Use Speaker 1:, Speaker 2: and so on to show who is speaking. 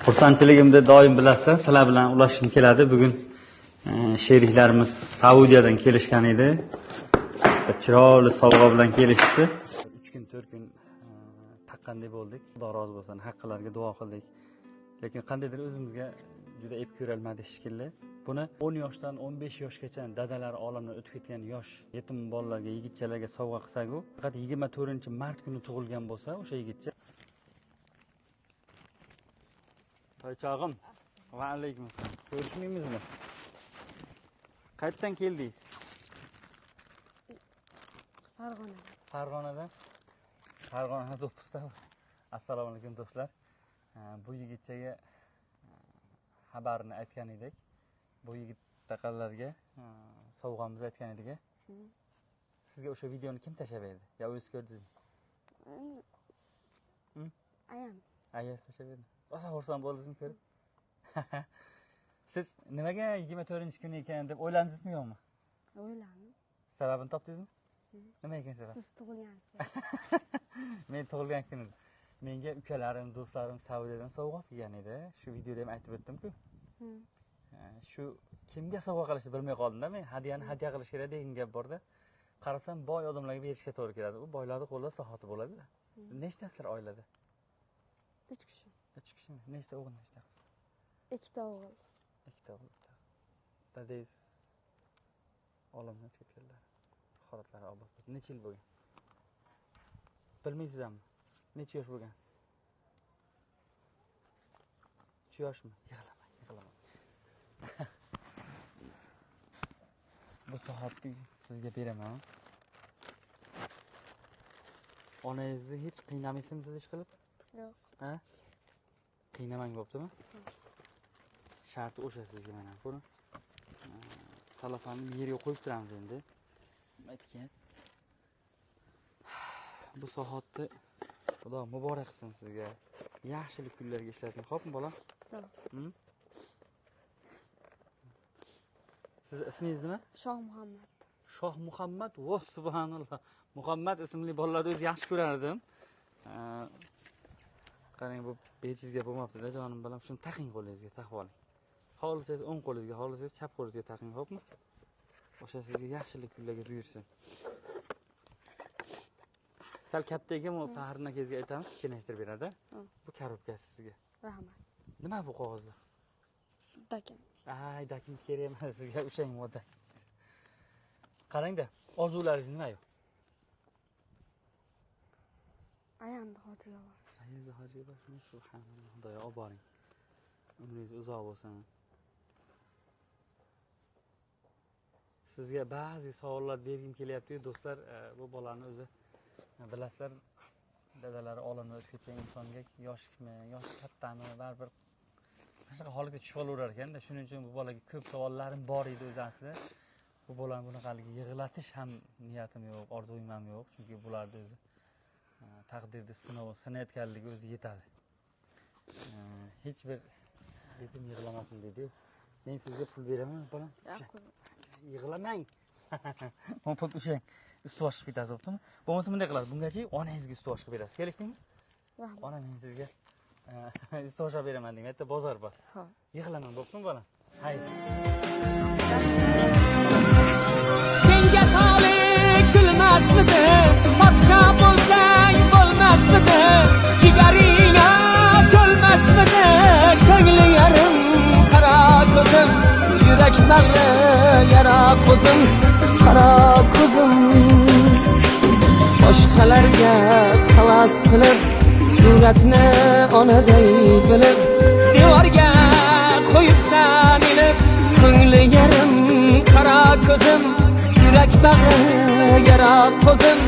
Speaker 1: Xursandchiligimda doim bilasizlar, sizlar bilan ulashishim keladi. Bugun sheriklarimiz Saudiyadan kelishgan edi. Chiroyli sovg'a bilan kelishdi. 3 kun 4 kun taqqandek bo'ldik. Xudo rozi bo'lsin, haqqilariga duo qildik. Lekin qandaydir o'zimizga juda ep ko'ra olmadik shekilli. Buni 10 yoshdan 15 yoshgacha dadalari olamdan o'tib ketgan yosh yetim bolalarga, yigitchalarga sovg'a qilsak-ku, faqat 24-mart kuni tug'ilgan bo'lsa, o'sha yigitcha. Toychog'im, va alaykum assalom. Ko'rishmaymizmi? Qayerdan keldingiz? Farg'onadan. Farg'onada do'ppizda. Assalomu alaykum do'stlar. Bu yigitchaga xabarni aytgan edik. Bu yigit taqallarga sovg'amizni aytgan edik. Sizga o'sha videoni kim tashlab berdi? Yo o'zingiz ko'rdingizmi? Ayam tashlab berdi. Rosa xursand bo'ldingizmi ko'rib? Siz nimaga 24-kun ekan deb o'ylandingizmi yo'qmi?
Speaker 2: O'ylandim.
Speaker 1: Sababini topdingizmi? Nima ekan sabab?
Speaker 2: Siz tug'ilgansiz.
Speaker 1: Men tug'ilgan kunim menga ukalarim, do'stlarim Saudiyadan sovg'a olgan edi. Shu videoda ham aytib o'tdim-ku. Shu kimga sovg'a qilishni bilmay qoldim-da men. Hadiyani hadya qilish kerak degan gap bor-da. Qarasam boy odamlarga berishga to'g'ri keladi. U boylarning qo'lida sohati bo'ladi. Nechtasizlar oilada?
Speaker 2: 3 kishi.
Speaker 1: 3 kishimi? Nechta o'g'il, nechta qiz?
Speaker 2: 2 ta o'g'il.
Speaker 1: 2 ta o'g'il. Dadangiz olamdan o'tib ketganlar. Xoratlari obod bo'lsin. Necha yil bo'lgan? Bilmaysizmi? Necha yosh bo'lgansiz? 3 yoshmi? Yig'lamang. Bu soatni sizga beraman. Onangizni hech qiynamaysizmi ish qilib?
Speaker 2: Yo'q.
Speaker 1: Ha? Qiynamang bo'ptimi? Sharti o'sha sizga mana buni. Salafanni yerga qo'yib turamiz endi. Aytgan. Bu soatni Xudo muborak qilsin sizga. Yaxshilik kunlarga ishlating, xo'pmi bolam?
Speaker 2: Yo'q.
Speaker 1: Siz ismingiz nima?
Speaker 2: Shoh Muhammad.
Speaker 1: Shoh Muhammad. Voh, subhanalloh. Muhammad ismli bolalarni o'zi yaxshi ko'rardim. Qarang, bu bejizga bo'lmabdi-da, jonim balam. Shuni taqing qo'lingizga, taqib oling. Xohlasangiz o'ng qo'lingizga, xohlasangiz chap qo'lingizga taqing, xo'pmi? O'sha sizga yaxshilik kunlarga buyursin. Sal katta ekan, u Faxriddin akangizga aytamiz, kichkinashtirib beradi. Bu korobkasi sizga.
Speaker 2: Rahmat.
Speaker 1: Nima bu qog'ozlar?
Speaker 2: Dakim.
Speaker 1: Ay, dakim kerak emas sizga, o'shang moda. Qarang-da, orzularingiz nima yo'q?
Speaker 2: Ayamni xotiga bor.
Speaker 1: Ayamni xotiga bormi? Subhanalloh, Xudoyo olib boring. Umringiz uzoq bo'lsin. Sizga ba'zi savollar bergim kelyapti-yu, do'stlar, bu bolani o'zi bilasizlar, dadalari olamdan o'tib ketgan insonga yoshmi, yoshi kattami, baribir shunaqa holatga tushib qolaverar ekanda. Shuning uchun bu bolaga ko'p savollarim bor edi o'zi aslida. Bu bolani bunaqaligi yig'latish ham niyatim yo'q, orzum ham yo'q, chunki bularni o'zi taqdirni sinayotganligi o'zi yetadi. Hech bir yetim yig'lamasin dedi. Men sizga pul beraman, bolam. Yig'lamang. Men pul o'shang usti boshib ketasiz, bo'ptimi? Bo'lmasa bunday qilasiz. Bungacha onangizga usti boshib berasiz. Kelishdingmi?
Speaker 2: Rahmat.
Speaker 1: Ona men sizga usti boshib beraman deng. Yerda bozor bor.
Speaker 2: Xo'p.
Speaker 1: Yig'lamang, bo'ptimi, bolam? Hayır.
Speaker 3: Senga talik kulmasmidi? Podsho bo'lsang bo'lmasmidi? Jigaringga to'lmasmidi? Ko'ngli yarim qara ko'zim, yurak bag'ri yara ko'zim, qara ko'zim. Boshqalarga havas qilib, suratni onaday bilib, devorga qo'yibsan ilib, ko'ngli yarim qara ko'zim, yurak bag'ri yara ko'zim.